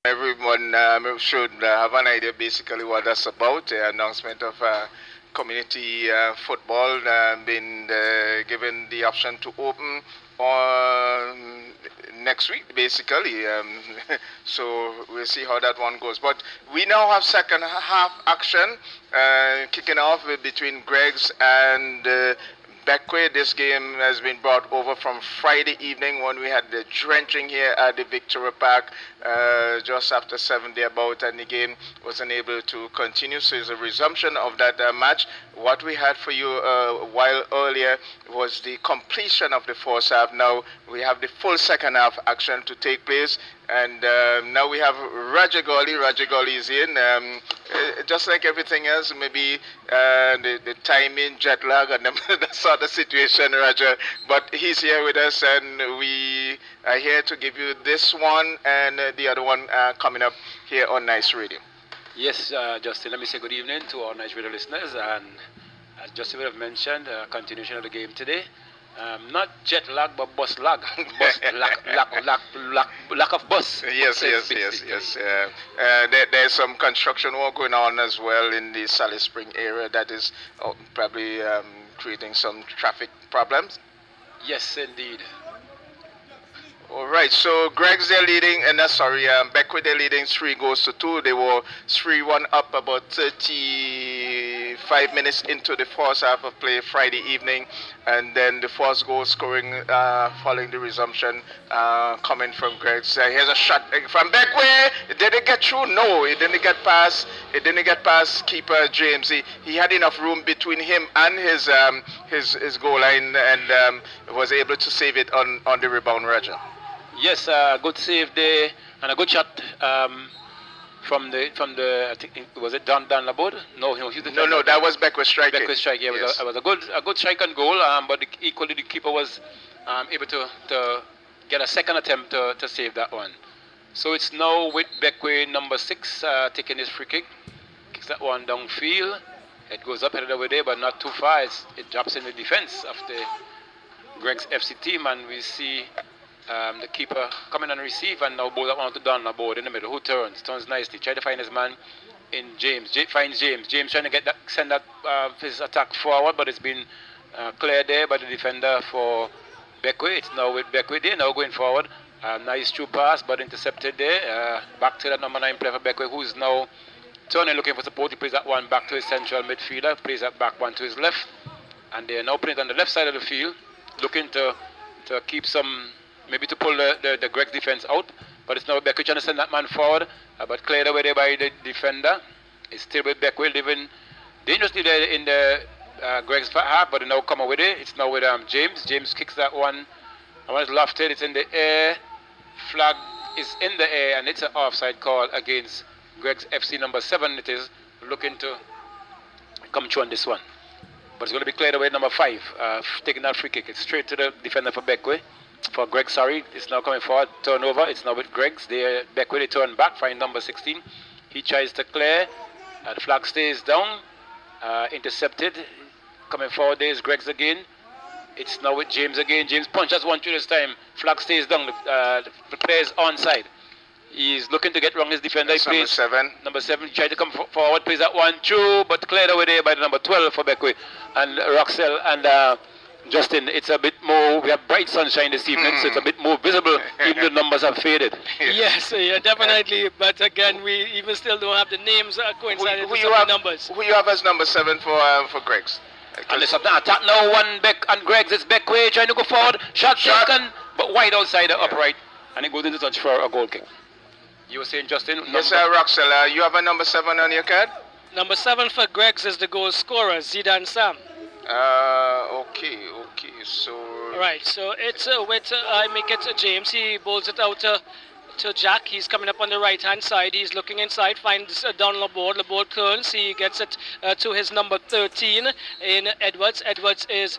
Everyone should have an idea basically what that's about. The announcement of community football being given the option to open on next week, basically. So we'll see how that one goes. But we now have second half action kicking off between Greg's and Beckway. This game has been brought over from Friday evening when we had the drenching here at the Victoria Park just after 7 day about, and the game was unable to continue. So it's a resumption of that match. What we had for you a while earlier was the completion of the first half. Now we have the full second half action to take place. And now we have Roger Gawley. Roger Gawley is in. Just like everything else, maybe the timing, jet lag, and that sort of situation, Roger. But he's here with us, and we are here to give you this one and the other one coming up here on Nice Radio. Yes, Justin, let me say good evening to our Nice Radio listeners. And as Justin would have mentioned, continuation of the game today. Not jet lag, but bus lag. Lack of bus. Yes. There's some construction work going on as well in the Sally Spring area that is probably creating some traffic problems. Yes, indeed. All right, so Greg's they're leading, and Beckwith they're leading 3-2. They were 3-1 up about 35 minutes into the first half of play Friday evening, and then the first goal scoring following the resumption coming from Greg's. Here's a shot from Beckwith. Did it get through? No, it didn't get past. It didn't get past keeper James. He had enough room between him and his goal line, and was able to save it on the rebound, Roger. Yes, good save there, and a good shot from the I think was it Dan Labode? No, that was Beckwith striking. Beckwith strike, yeah, yes. It was a good strike and goal, but equally the keeper was able to get a second attempt to save that one. So it's now with Beckwith number 6 taking his free kick, kicks that one downfield. It goes up headed over there, but not too far. It drops in the defense of the Greg's FC team, and we see the keeper coming and receive, and now ball that one to Don Labode in the middle, who turns nicely, try to find his man in James. Finds James trying to send that his attack forward, but it's been cleared there by the defender for Beckwith. It's now with Beckwith there, now going forward. Nice true pass, but intercepted there. Back to that number 9 player for Beckwith, who's now turning, looking for support. He plays that one back to his central midfielder, plays that back one to his left, and they're now putting it on the left side of the field, looking to keep some, maybe to pull the Greg's defense out, but it's now Beckwith trying to send that man forward, but cleared away there by the defender. It's still with Beckwith, living dangerously there in the Greg's half, but they now come away with it. It's now with James. James kicks that one. I want to lofted. It's in the air. Flag is in the air, and it's an offside call against Greg's FC number 7. It is looking to come through on this one, but it's going to be cleared away. Number 5 taking that free kick. It's straight to the defender for Beckwith. For Greg, it's now coming forward, turnover. It's now with Greg's. Beckwith, they turn back, find number 16. He tries to clear. The flag stays down. Intercepted. Coming forward, there is Greg's again. It's now with James again. James punches one through this time. Flag stays down. The player's onside. He's looking to get wrong his defender. Number 7. Number 7 tried to come forward, plays that one through, but cleared away there by the number 12 for Beckwith. And Roxell and Justin, it's a bit more, we have bright sunshine this evening, so it's a bit more visible, even the numbers have faded. Yes, yeah, definitely, but again, we even still don't have the names coinciding with some of the numbers. Who you have as number 7 for Greg's? And it's an attack now, one Beck and Greg's, it's Beckwith trying to go forward, shot taken, but wide outside the upright, and it goes into touch for a goal kick. You were saying, Justin? Yes, sir, Roxella, you have a number 7 on your card? Number 7 for Greg's is the goal scorer, Zidane Sam. Okay, so... Right, so it's with, I make it James, he bowls it out to Jack. He's coming up on the right hand side. He's looking inside, finds Don Laborde. Laborde turns, he gets it to his number 13 in Edwards. Edwards is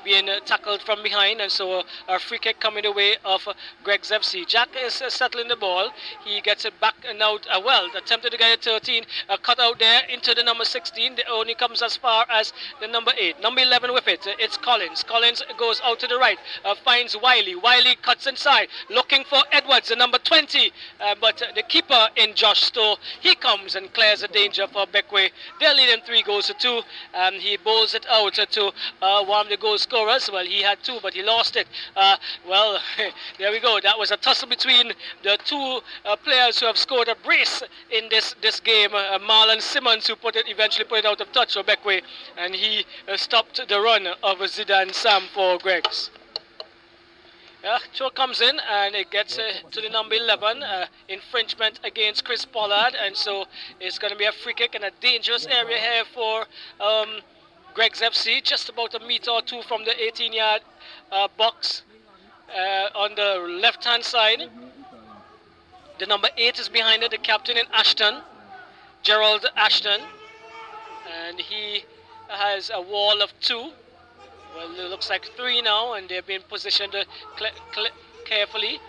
being tackled from behind, and so a free kick coming the way of Greg's FC. Jack is settling the ball. He gets it back and out. Attempted to get it 13, cut out there into the number 16. It only comes as far as the number 8. Number 11 with it. It's Collins. Collins goes out to the right, finds Wiley. Wiley cuts inside, looking for Edwards, the number 12. 20. But the keeper in Josh Stowe, he comes and clears the danger for Beckway. They're leading 3 goals to 2. He bowls it out to one of the goal scorers. Well, he had 2, but he lost it. Well, there we go. That was a tussle between the 2 players who have scored a brace in this game. Marlon Simmons, who eventually put it out of touch for Beckway, and he stopped the run of Zidane Sam for Greggs. Throw comes in and it gets to the number 11. Infringement against Chris Pollard, and so it's going to be a free kick in a dangerous area here for Greggs FC, just about a meter or 2 from the 18-yard box on the left-hand side. The number 8 is behind it, the captain in Ashton, Gerald Ashton, and he has a wall of 2. Well, it looks like 3 now, and they've been positioned carefully.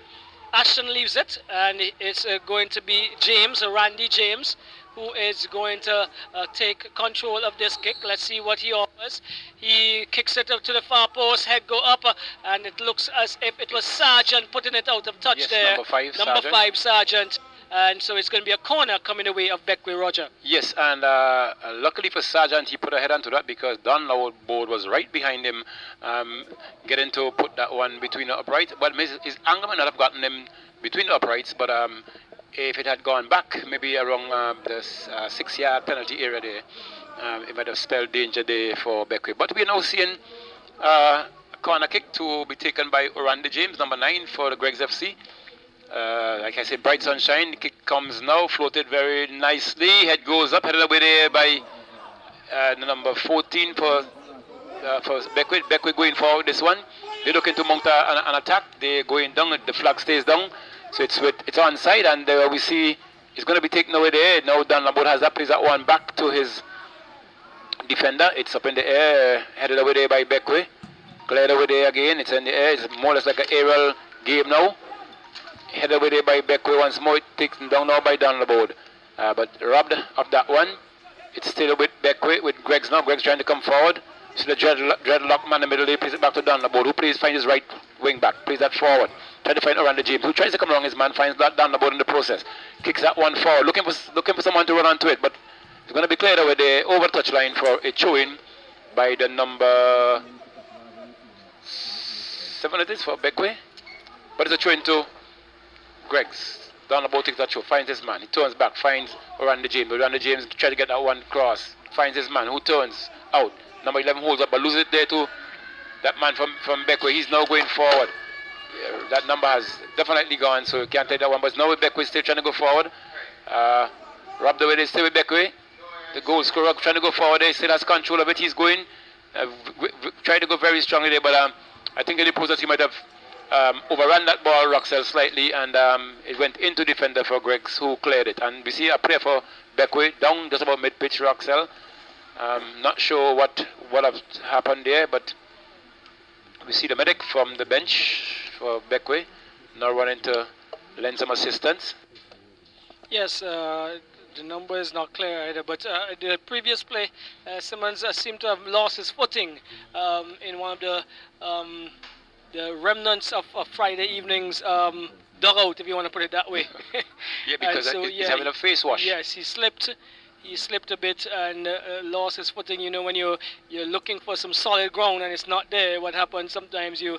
Ashton leaves it, and it's going to be James, Randy James, who is going to take control of this kick. Let's see what he offers. He kicks it up to the far post, head go up, and it looks as if it was Sargent putting it out of touch. Yes, there. Number 5, Sargent. And so it's going to be a corner coming away of Beckway, Roger. Yes, and luckily for Sargent, he put a head onto that because Don Board was right behind him, getting to put that one between the uprights. But his angle might not have gotten him between the uprights, but if it had gone back, maybe around the 6-yard penalty area there, it might have spelled danger there for Beckway. But we are now seeing a corner kick to be taken by Orlando James, number 9 for the Greggs FC. Like I said, bright sunshine. The kick comes now, floated very nicely. Head goes up, headed away there by the number 14 for Beckway. Beckway going forward this one. They're looking to mount an attack. They're going down. The flag stays down, so it's onside, and we see it's going to be taken away there. Now Dan Lambert has that, plays that one back to his defender. It's up in the air, headed away there by Beckway. Cleared away there again. It's in the air. It's more or less like an aerial game now. Headed away there by Beckway once more. It's taken down now by Dan Lambert. But robbed of that one. It's still with Beckway, with Greggs now. Greggs trying to come forward. So the dreadlock man in the middle there plays it back to Dan Lambert, who finds his right wing back, plays that forward. Trying to find Orlando James, who tries to come along his man, finds Dan Lambert in the process. Kicks that one forward, looking for someone to run onto it, but it's going to be cleared away the over touch line for a throw-in by the number 7 it is for Beckway. But it's a throw-in to Greggs. Dan Lambert takes that throw, finds his man, he turns back, finds Orlando James. Orlando James tries to get that one cross, finds his man, who turns out. Number 11 holds up, but loses it there to that man from Beckway. He's now going forward. Yeah, that number has definitely gone, so you can't take that one. But now with Beckway still trying to go forward. Robbed away, they stay with Beckway. The goal scorer trying to go forward there, still has control of it. He's going, trying to go very strongly there, but I think in the process he might have overrun that ball, Roxell, slightly, and it went into defender for Greggs, who cleared it. And we see a play for Beckway down just about mid-pitch, Roxell. Not sure what has happened there, but we see the medic from the bench for Beckway now running to lend some assistance. Yes, the number is not clear either, but the previous play, Simmons seemed to have lost his footing in one of the remnants of Friday evening's dugout, if you want to put it that way. Yeah, because so, he's having a face wash. Yes, he slipped a bit and lost his footing. You know, when you're looking for some solid ground and it's not there, what happens sometimes you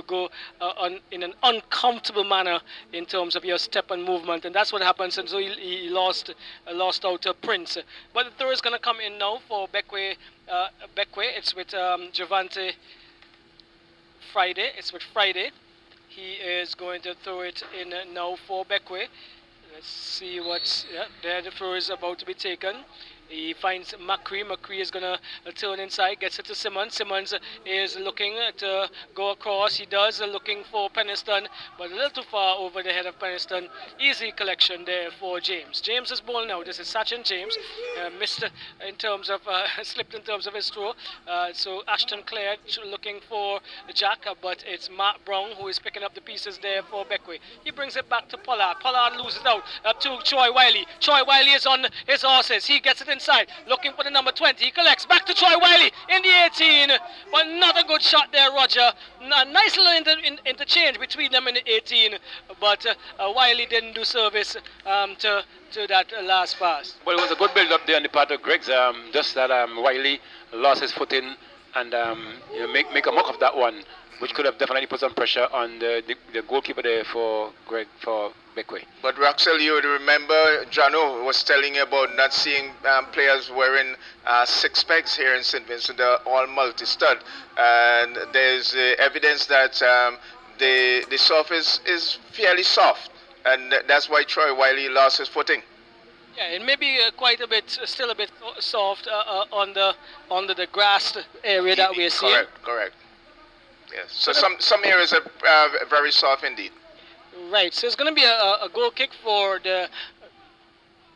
go in an uncomfortable manner in terms of your step and movement, and that's what happens. And so he lost out to Prince. But the throw is going to come in now for Beckway. It's with Javante Friday. It's with Friday. He is going to throw it in now for Beckway. Let's see what's there. The throw is about to be taken. He finds McCree. McCree is going to turn inside, gets it to Simmons. Simmons is looking to go across. He does, looking for Peniston, but a little too far over the head of Peniston. Easy collection there for James. James's ball now. This is Sachin James. Missed in terms of, slipped in terms of his throw. So Ashton cleared, looking for Jack, but it's Matt Brown who is picking up the pieces there for Beckway. He brings it back to Pollard. Pollard loses out to Troy Wiley. Troy Wiley is on his horses. He gets it inside, looking for the number 20. He collects back to Troy Wiley in the 18, but not a good shot there, Roger. A nice little interchange between them in the 18, but Wiley didn't do service to that last pass. Well, it was a good build up there on the part of Greg's. Just that Wiley lost his footing and make a mock of that one, which could have definitely put some pressure on the goalkeeper there for Beckway. But Roxel, you would remember Jano was telling you about not seeing players wearing six pegs here in St. Vincent. They're all multi-stud, and there's evidence that the surface is fairly soft, and that's why Troy Wiley lost his footing. Yeah, it may be quite a bit, still a bit soft under the grass area that we're seeing. Correct. Yes. So some areas are very soft indeed. Right. So it's going to be a goal kick for the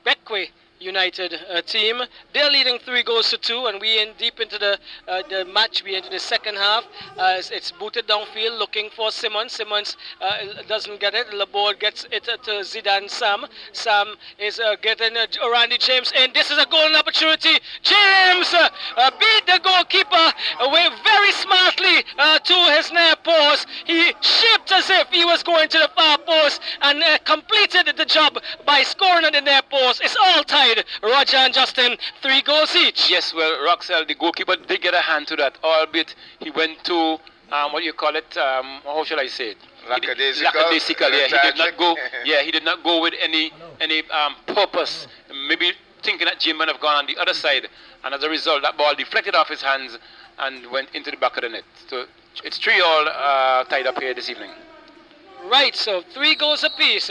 Beckway United team. They're leading 3-2, and we in deep into the match. We into the second half. It's booted downfield, looking for Simmons. Simmons doesn't get it. Laborde gets it to Zidane Sam. Sam is getting Randy James in. This is a golden opportunity. James beat the goalkeeper away very smartly to his near post. He shaped as if he was going to the far post and completed the job by scoring at the near post. It's all tied. Roger and Justin, 3 goals each. Yes, well, Roxel, the goalkeeper did get a hand to that, albeit he went to, what do you call it, how shall I say it? Lackadaisical. Yeah, he did not go. Yeah, he did not go with any purpose. Maybe thinking that Jim might have gone on the other side, and as a result, that ball deflected off his hands and went into the back of the net. So it's 3-all tied up here this evening. Right, so 3 goals apiece.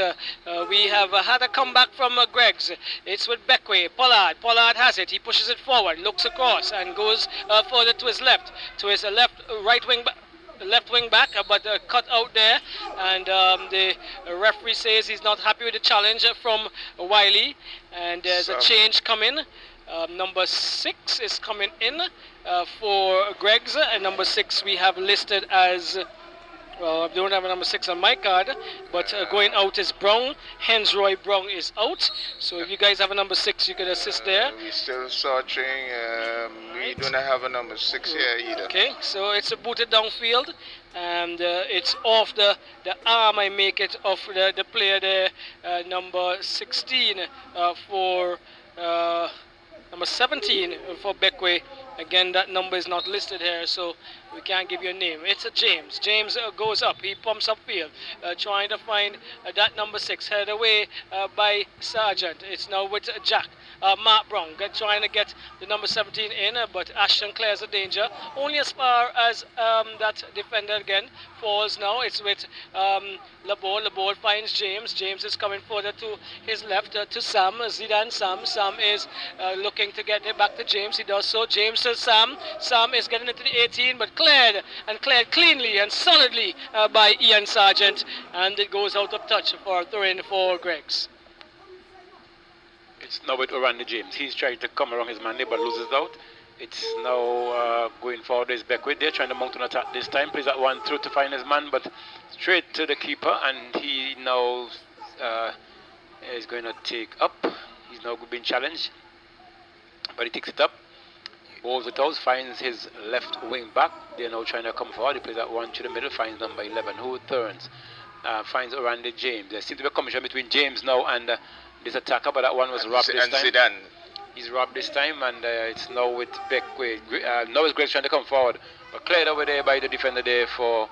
We have had a comeback from Greggs. It's with Beckway. Pollard has it. He pushes it forward, looks across, and goes further to his left. Left wing back, but cut out there. And the referee says he's not happy with the challenge from Wiley. And there's a change coming. Number 6 is coming in for Greggs. And number 6 we have listed as... Well, I don't have a number 6 on my card, but going out is Brown. Hensroy Brown is out. So if you guys have a number 6, you could assist there. We're still searching. We do not have a number 6 here either. Okay, so it's a booted downfield, and it's off the arm, I make it, of the player there, number 16 for... number 17 for Beckway. Again, that number is not listed here, so we can't give you a name. It's a James. James goes up. He pumps upfield, trying to find that number 6. Headed away by Sargent. It's now with Jack. Mark Brown trying to get the number 17 in, but Ashton clears the danger. Only as far as that defender again falls now. It's with Laborde. Laborde finds James. James is coming further to his left to Sam. Zidane Sam. Sam is looking to get it back to James. He does so. James to Sam. Sam is getting into the 18, but cleared cleanly and solidly by Ian Sargent, and it goes out of touch for a throw-in for Greggs. It's now with Randy James. He's trying to come around his man there, but loses out. It's now going forward. There's Beckway there, trying to mount an attack this time. Plays that one through to find his man, but straight to the keeper, and he now is going to take up. He's now being challenged, but he takes it up. Bowls it out, finds his left wing back. They're now trying to come forward. He plays that one to the middle, finds number 11, who turns. Finds Randy James. There seems to be a commission between James now and this attacker, but that one was robbed this time. Zidane. He's robbed this time, and it's now with Beckway. Now it's Greggs trying to come forward, but cleared over there by the defender there for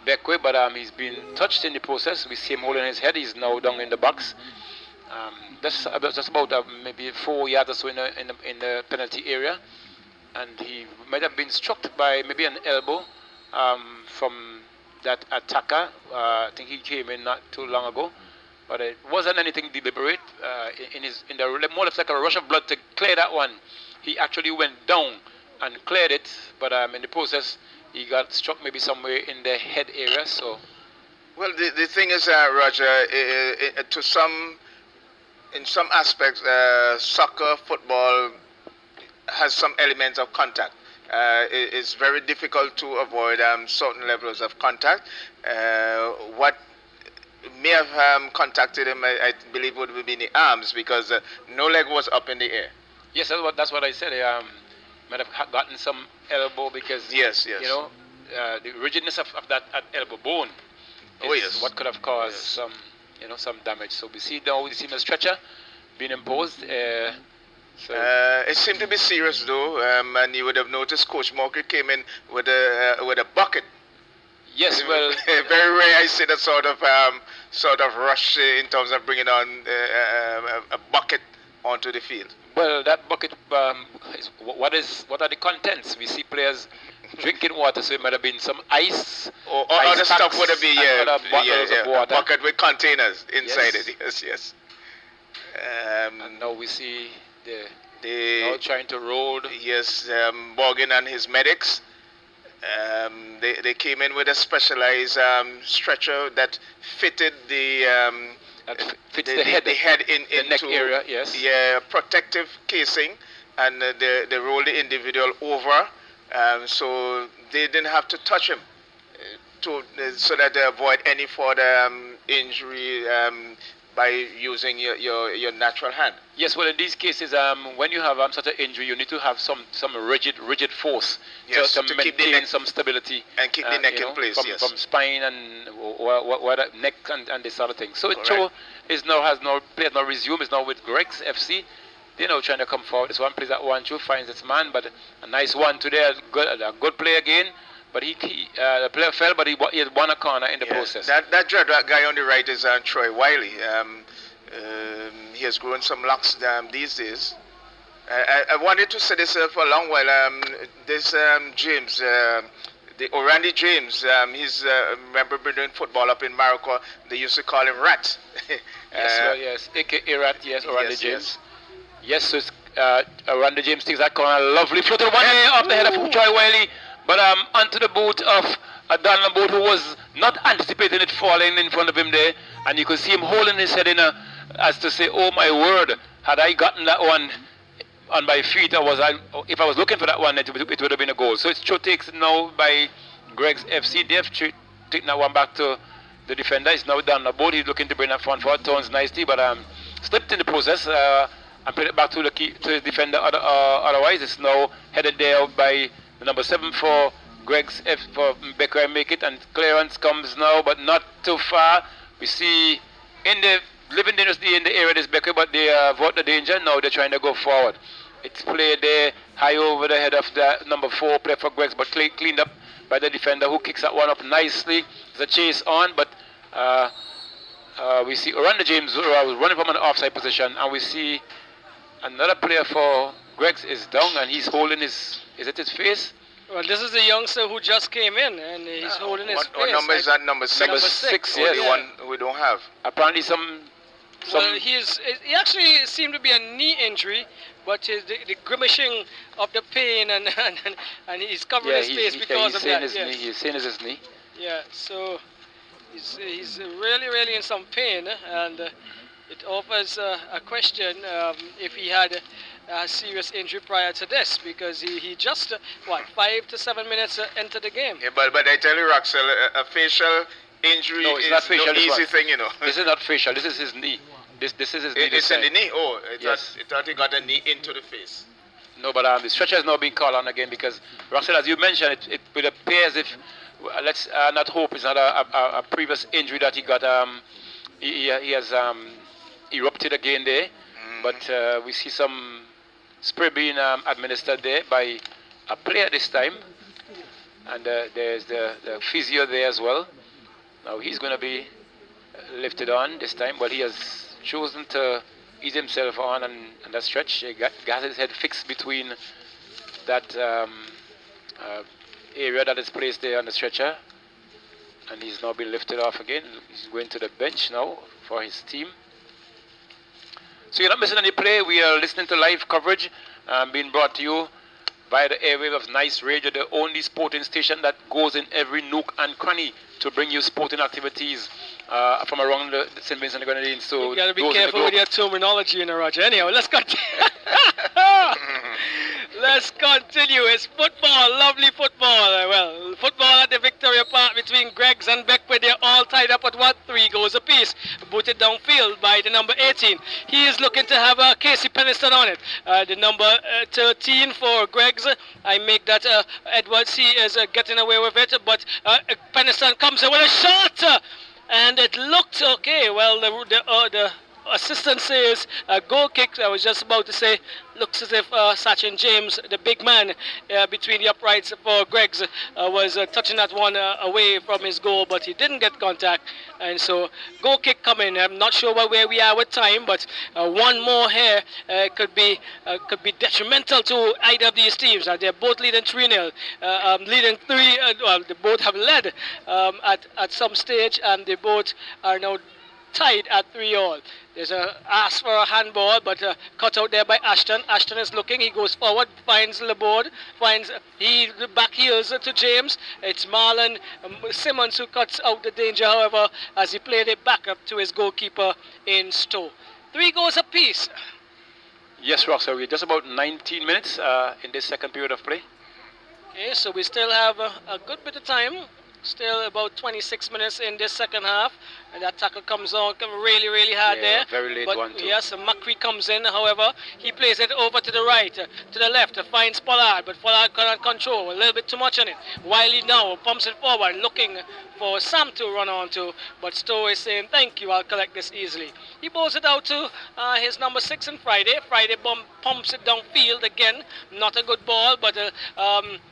Beckway, but he's been touched in the process. We see him holding his head. He's now down in the box. That's about maybe 4 yards or so in the penalty area, and he might have been struck by maybe an elbow from that attacker. I think he came in not too long ago, but it wasn't anything deliberate. In the more or less like a rush of blood to clear that one, he actually went down and cleared it, but in the process he got struck maybe somewhere in the head area. So, well, the thing is, Roger, in some aspects, soccer, football has some elements of contact. It's very difficult to avoid certain levels of contact. What may have contacted him, I believe would be in the arms because no leg was up in the air. Yes, that's what I said. Might have gotten some elbow because yes. You know, the rigidness of that elbow bone is what could have caused some damage. So we see now in a stretcher being imposed. It seemed to be serious though, and you would have noticed Coach Morgan came in with a bucket. Yes, well, very rare I see that sort of rush in terms of bringing on a bucket onto the field. Well, that bucket, what are the contents? We see players drinking water, so it might have been some ice. Or other stuff would have been, bottles of water. A bucket with containers inside yes. it, yes. And now we see now trying to road. Yes, Morgan and his medics. They came in with a specialized stretcher that fitted the head into the neck area, yes. Yeah, protective casing, and they rolled the individual over, so they didn't have to touch him, so that they avoid any further injury by using your natural hand. Yes, well, in these cases, when you have such an injury, you need to have some rigid force to maintain some stability and keep the neck in place. From spine and neck and this sort of thing. So Cho players now resume. Is now with Greg's FC. They're now trying to come forward. This one plays at 1-2, finds its man, but a nice one today. A good play again. But the player fell, but he had won a corner in the process. That guy on the right is Troy Wiley. He has grown some locks these days. I wanted to say this for a long while. This James, the Orandi James, he's remember doing football up in Morocco. They used to call him Rat. yes, a.k.a. Rat, yes, Orandi James. Yes, so it's Orandi James takes that corner, lovely floated one off the head of Troy Wiley. But onto the boot of Donald Boat, who was not anticipating it falling in front of him there, and you could see him holding his head in as to say, "Oh my word! Had I gotten that one on my feet, if I was looking for that one, it would have been a goal." So it's Cho takes now by Greg's FC. They've taken that one back to the defender. It's now Donald Boat. He's looking to bring that front forward, turns nicely, but slipped in the process and put it back to the defender. Otherwise, it's now headed there by the number 7 for Greg's F for Becker make it, and clearance comes now, but not too far. We see living dangerously in the area this Becker, but they avoid the danger. Now they're trying to go forward. It's played there high over the head of the number 4 play for Greg's, but cleaned up by the defender who kicks that one up nicely. There's a chase on, but we see Orlando James was running from an offside position, and we see another player for Greg's is down, and he's holding his face? Well, this is the youngster who just came in, and he's holding his face. What number is that? Number 6? Number 6, yes. The one we don't have. Apparently Well, he actually seemed to be a knee injury, but the grimacing of the pain and he's covering his face because of that. He's saying his knee. Yeah, so he's really in some pain, and it offers a question if he had a serious injury prior to this, because he just 5 to 7 minutes into the game. Yeah, but I tell you, Roxel, a facial injury is not facial, no easy thing, you know. This is not facial. This is his knee. This is his knee. It's in the knee. Oh, yes. I thought he got a knee into the face. No, but the stretcher is now being called on again because Roxel, as you mentioned, it would appear as if let's not hope it's not a previous injury that he got. He has erupted again there, but we see some spray being administered there by a player this time, and there's the physio there as well. Now he's going to be lifted on this time, but he has chosen to ease himself on and that stretch. He got his head fixed between that area that is placed there on the stretcher, and he's now been lifted off again. He's going to the bench now for his team. So you're not missing any play. We are listening to live coverage being brought to you via the airwave of Nice Radio, the only sporting station that goes in every nook and cranny to bring you sporting activities from around the St. Vincent and Grenadines. So you got to be careful with your terminology, Roger. Anyhow, let's continue. Let's continue. It's football, lovely football. Well, football at the Victoria Park between Greggs and Beckwith. They're all tied up at 3 goals apiece. Booted downfield by the number 18. He is looking to have Casey Peniston on it. The number 13 for Greggs. I make that Edwards. He is getting away with it, but Peniston comes in with a shot. And it looked okay. Well, the assistant says goal kick. I was just about to say, looks as if Sachin James, the big man between the uprights for Greggs, was touching that one away from his goal, but he didn't get contact. And so goal kick coming. I'm not sure where we are with time, but one more here could be detrimental to either of these teams. They're both leading 3-0, leading 3. Well, they both have led at some stage, and they both are now tied at 3-all. There's a ask for a handball, but cut out there by Ashton. Ashton is looking. He goes forward, finds Laborde, he back heels to James. It's Marlon Simmons who cuts out the danger, however, as he played it back up to his goalkeeper in Stowe. 3 goals apiece. Yes, Rox, so we're just about 19 minutes in this second period of play. Okay, so we still have a good bit of time. Still about 26 minutes in this second half, and that tackle comes on really hard there. Very late but one too. Yes, Macri comes in, however, he plays it over to the right, to the left, finds Pollard, but Pollard cannot control, a little bit too much on it. Wiley now pumps it forward, looking for Sam to run onto, but Stowe is saying, thank you, I'll collect this easily. He bowls it out to his number 6 in Friday. Friday pumps it downfield again, not a good ball, but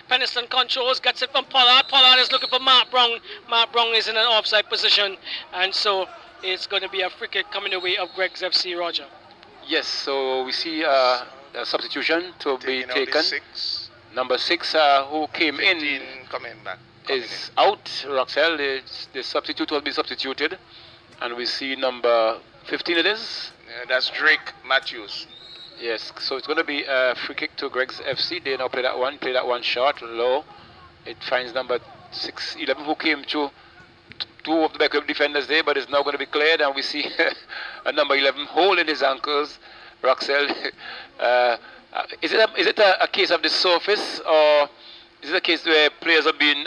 Peniston controls, gets it from Pollard. Pollard is looking for Mark Brown. Mark Brown is in an offside position, and so it's going to be a free kick coming away of Greggs FC, Roger. Yes, so we see a substitution to be taken. Number 6 who came in coming back. Is out. Roxelle, the substitute will be substituted, and we see number 15 it is. That's Drake Matthews. Yes, so it's going to be a free kick to Greggs FC. They now play that one short, low. It finds number 6-11 who came through. 2 of the backup defenders there, but it's now going to be cleared, and we see a number 11 hole in his ankles. Roxelle, is it a case of the surface, or is it a case where players have been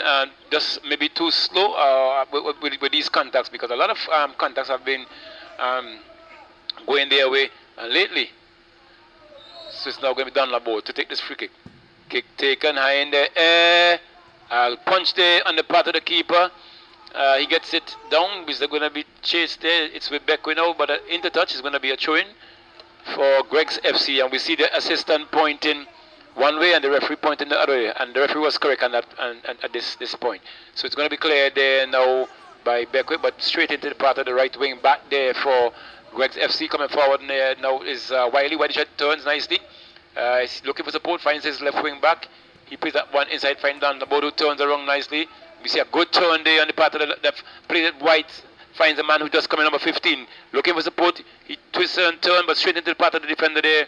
just maybe too slow with these contacts? Because a lot of contacts have been going their way lately. So it's now going to be Laborde to take this free kick. Kick taken high in the air. Punch there on the part of the keeper. He gets it down. Is going to be chased there? It's with Beckwith now, but into touch is going to be a throw-in for Greggs FC, and we see the assistant pointing one way and the referee pointing the other way, and the referee was correct on that at this point. So it's going to be cleared there now by Beckwith, but straight into the part of the right wing back there for Greggs FC. Coming forward now is Wiley. Wiley turns nicely. He's looking for support, finds his left wing back. He plays that one inside, finds down the board who turns around nicely. We see a good turn there on the part of the left. Plays it wide, finds a man who just coming number 15. Looking for support. He twists and turns, but straight into the part of the defender there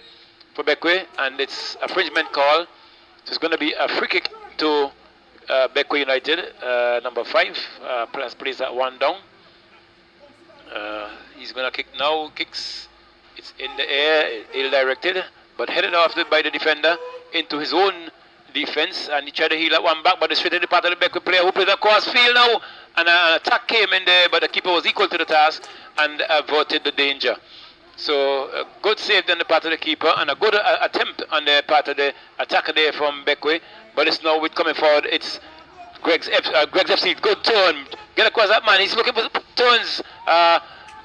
for Beckwith, and it's a infringement call. So it's going to be a free kick to Beckwith United. Number 5 plays that one down. He's going to kick now. Kicks. It's in the air, ill-directed, but headed off by the defender into his own defense, and he tried to heal that one back, but it's straight in the part of the Beckwith player who plays across field now, and an attack came in there, but the keeper was equal to the task and averted the danger. So a good save on the part of the keeper, and a good attempt on the part of the attacker there from Beckwith, but it's now with coming forward. It's Greggs FC. Good turn. Get across that man. He's looking for turns.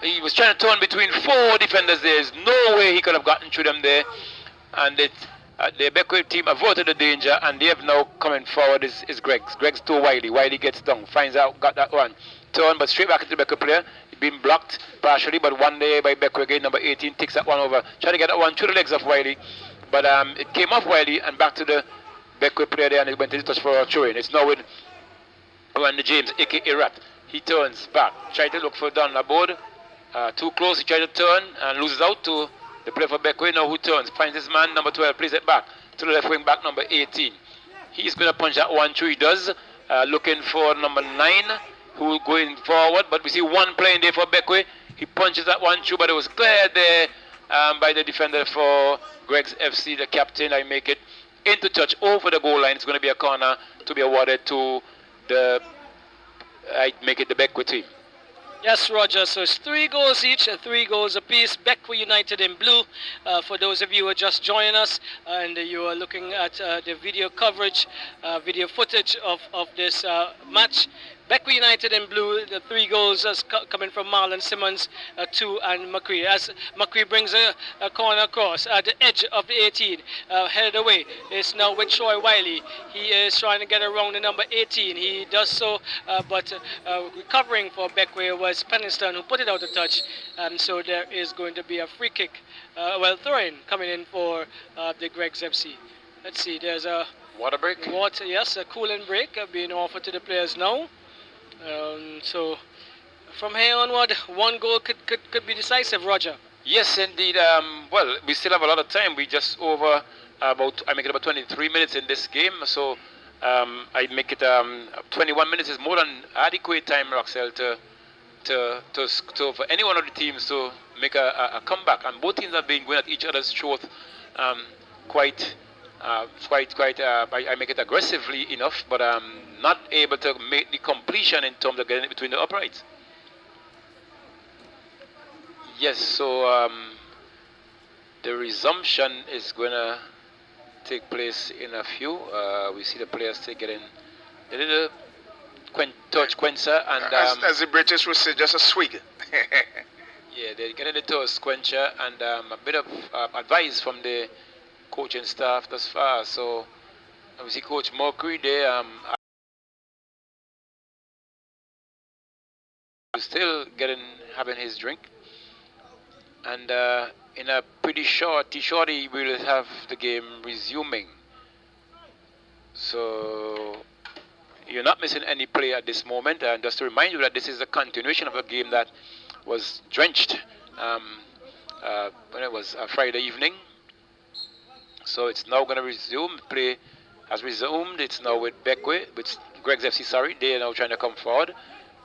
He was trying to turn between 4 defenders. There's no way he could have gotten through them there, and the Beckwith team averted the danger, and they have now coming forward is Greggs. Greggs to Wiley. Wiley gets down, finds out, got that one. Turn, but straight back into the Beckwith player. He's been blocked partially, but one there by Beckwith again. Number 18 takes that one over. Trying to get that one through the legs of Wiley, but it came off Wiley and back to the Beckwith player there, and it went into touch for a throw-in. It's now with Randy James, a.k.a. Rat. He turns back, tries to look for Laborde. Too close, he tries to turn and loses out to the player for Beckwith now, who turns, finds his man, number 12, plays it back to the left wing back, number 18. He's going to punch that one through, he does, looking for number 9, who going forward, but we see one playing there for Beckwith. He punches that one through, but it was cleared there by the defender for Greg's FC, the captain. I make it into touch over the goal line. It's going to be a corner to be awarded to the, I make it the Beckwith team. Yes, Roger. So it's 3 goals each, 3 goals apiece. Beckwith United in blue. For those of you who are just joining us and you are looking at the video coverage, video footage of this match. Beckwith United in blue, the 3 goals coming from Marlon Simmons, 2 and McCree. As McCree brings a corner across at the edge of the 18, headed away. It's now with Troy Wiley. He is trying to get around the number 18. He does so, but recovering for Beckwith was Penniston, who put it out of touch. So there is going to be a free kick, throw-in coming in for the Greg's FC. Let's see, there's a water break. Yes, a cooling break being offered to the players now. So from here onward, 1 goal could be decisive, Roger. Yes, indeed. Well, we still have a lot of time. We just over I make it about 23 minutes in this game. So I make it 21 minutes is more than adequate time, Roxelle, for any one of the teams to make a comeback. And both teams have been going at each other's throat I make it aggressively enough, but not able to make the completion in terms of getting it between the uprights. Yes, so the resumption is going to take place in a few. We see the players getting a little touch quencher, and as the British would say, just a swig. Yeah, they're getting the touch quencher and a bit of advice from the coaching staff thus far. So we see Coach Mercury there. Still having his drink, and in a pretty shorty we'll have the game resuming. So you're not missing any play at this moment, and just to remind you that this is a continuation of a game that was drenched when it was Friday evening. So it's now going to resume. Play has resumed. It's now with Beckwith, with Greg's FC, sorry. They are now trying to come forward.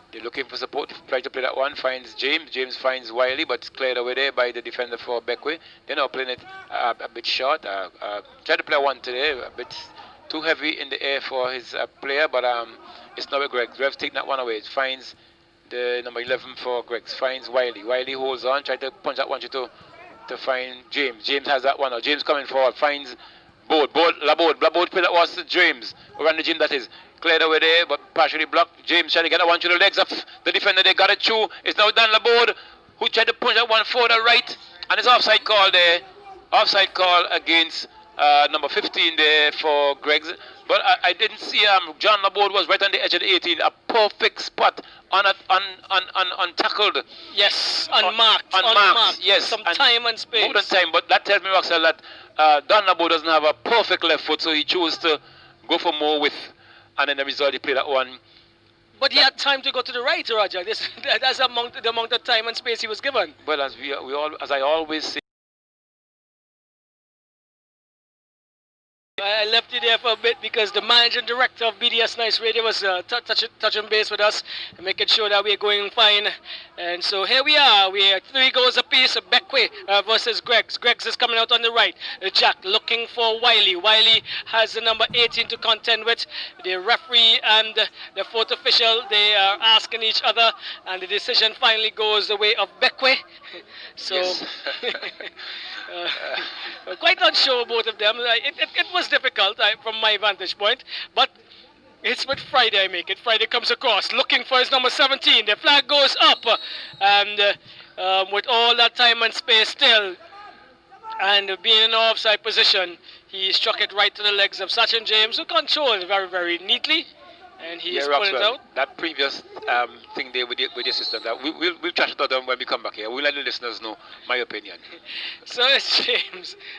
They're looking for support, try to play that one, finds James. James finds Wiley, but it's cleared away there by the defender for Beckwith. They're now playing it a bit short. Tried to play one today, a bit too heavy in the air for his player, but it's now with Greg. Greg's taking that one away. It finds the number 11 for Greg's, finds Wiley. Wiley holds on, try to punch that one to find James. James has that one now. James coming forward, finds Labode play that was to James. Around the gym, that is. Cleared away there, but partially blocked. James tried to get that one through the legs of the defender. They got it through. It's now Dan Labode, who tried to push that one forward right. And it's offside call there. Offside call against number 15 there for Greg's. But I didn't see John Labode was right on the edge of the 18. A perfect spot untackled. Yes, unmarked. Yes. Some time and space. More than time, but that tells me, Roxelle, that Don Labode doesn't have a perfect left foot, so he chose to go for more width. And then the result, he played that one. But he had time to go to the right, Roger. That's the amount of time and space he was given. Well, as I always say, I left you there for a bit because the managing director of BDS Nice Radio was touching base with us and making sure that we're going fine. And so here we are. We are 3 goals apiece. Beckwith versus Greg's. Greg's is coming out on the right. Jack looking for Wiley. Wiley has the number 18 to contend with. The referee and the fourth official, they are asking each other, and the decision finally goes the way of Beckwith. So yes. quite unsure, both of them. It was difficult from my vantage point, but it's with Friday. I make it. Friday comes across looking for his number 17. The flag goes up, and with all that time and space still, and being in an offside position, he struck it right to the legs of Sachin James, who controlled it very, very neatly. And he's pulling it out. That previous thing there with your system, that we'll trash it out when we come back here. We'll let the listeners know my opinion. So it's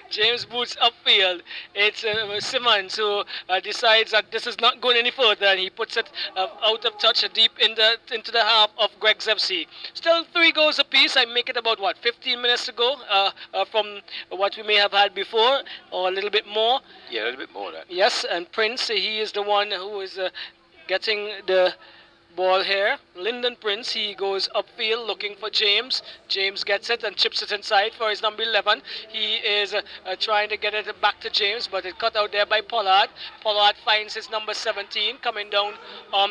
James boots upfield. It's Simmons who decides that this is not going any further, and he puts it out of touch deep into the half of Greg's FC. Still 3 goals apiece. I make it about 15 minutes to go from what we may have had before, or a little bit more. Yeah, a little bit more. Yes, and Prince, he is the one who is getting the Ball here. Lyndon Prince, he goes upfield looking for James. James gets it and chips it inside for his number 11. He is trying to get it back to James, but it cut out there by Pollard. Pollard finds his number 17 coming down on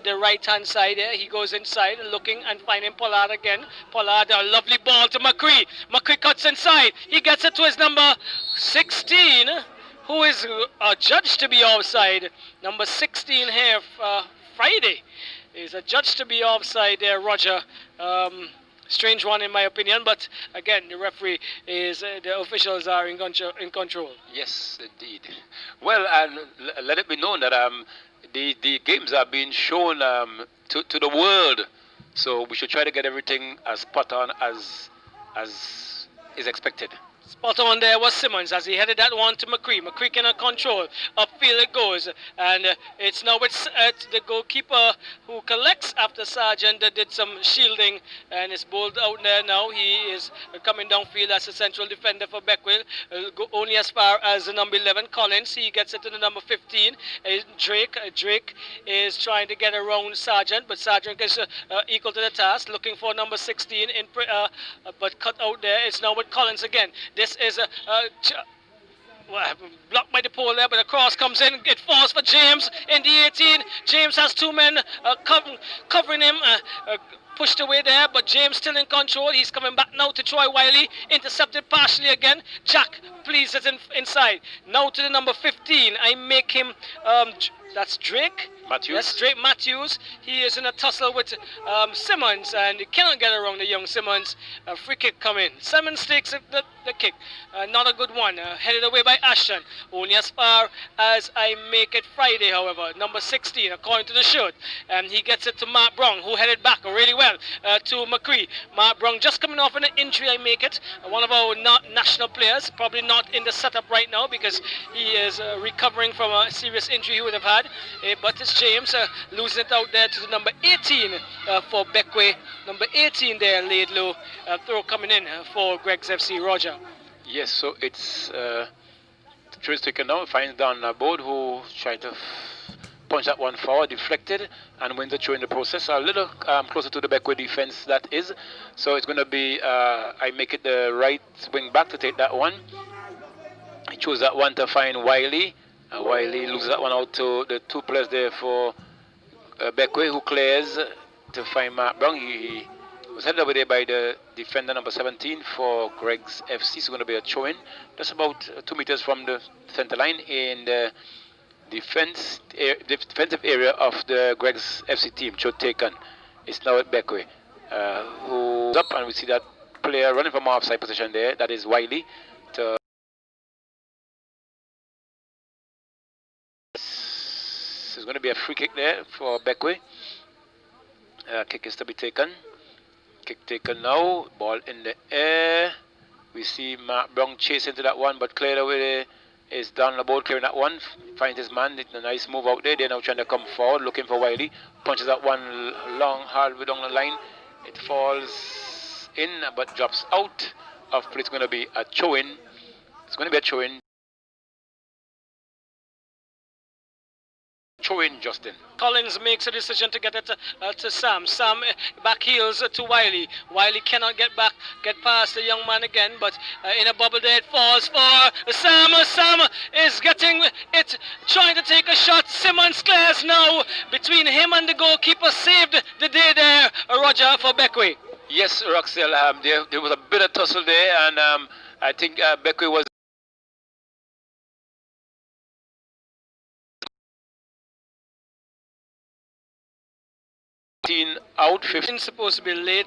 the right hand side there. He goes inside looking and finding Pollard again. Pollard, a lovely ball to McCree. McCree cuts inside. He gets it to his number 16, who is judged to be offside. Number 16 here, Friday, is adjudged to be offside there, Roger. Strange one in my opinion, but again, the referee is, the officials are in control. Yes, indeed. Well, let it be known that the games are being shown to the world, so we should try to get everything as spot on as is expected. Spot on there was Simmons as he headed that one to McCree. McCree cannot control. Upfield it goes. And it's now with the goalkeeper who collects after Sargent did some shielding. And is bowled out there now. He is coming downfield as a central defender for Beckwith. Go only as far as the number 11, Collins. He gets it to the number 15. Drake. Drake is trying to get around Sargent. But Sargent is equal to the task. Looking for number 16. But cut out there. It's now with Collins again. This is blocked by the pole there, but the cross comes in. It falls for James in the 18. James has two men covering him. Pushed away there, but James still in control. He's coming back now to Troy Wiley. Intercepted partially again. Jack pleases inside. Now to the number 15. I make him... that's Drake. Matthews. Yes, Drake Matthews. He is in a tussle with Simmons, and he cannot get around the young Simmons. A free kick coming. Simmons takes the kick. Not a good one. Headed away by Ashton. Only as far as I make it Friday, however. Number 16, according to the shirt. And he gets it to Mark Brown, who headed back really well to McCree. Mark Brown just coming off an injury, I make it. One of our national players. Probably not in the setup right now because he is recovering from a serious injury he would have had. But it's James losing it out there to the number 18 for Beckwith. Number 18 there, laid low. Throw coming in for Greg's FC. Roger. Yes, so it's Trace taken now, finds down a board who tried to punch that one forward, deflected, and wins the throw in the process. A little closer to the Beckwith defense, that is. So it's going to be, I make it the right wing back to take that one. He chose that one to find Wiley. Wiley loses that one out to the two players there for Beckwith, who clears to find Mark Brown. He was headed over there by the defender number 17 for Greg's FC. So going to be a throw-in just about 2 meters from the center line in the defensive area of the Greg's FC team. Throw taken. It's now at Beckwith, who's up, and we see that player running from offside position there. That is Wiley. There's going to be a free kick there for Beckwith. Kick is to be taken. Kick taken now. Ball in the air. We see Mark Brown chase into that one, but cleared away. Is down the board clearing that one. Finds his man. It's a nice move out there. They're now trying to come forward, looking for Wiley. Punches that one long, hard way down the line. It falls in, but drops out of play. It's going to be a throw-in. It's going to be a throw-in. Throw-in, Justin. Collins makes a decision to get it to Sam. Sam back heels to Wiley. Wiley cannot get past the young man again, but in a bubble there it falls for Sam. Sam is getting it, trying to take a shot. Simmons clears now. Between him and the goalkeeper, saved the day there, Roger, for Beckwith. Yes, Roxel, there was a bit of tussle there, and I think Beckwith was out 15 supposed to be late.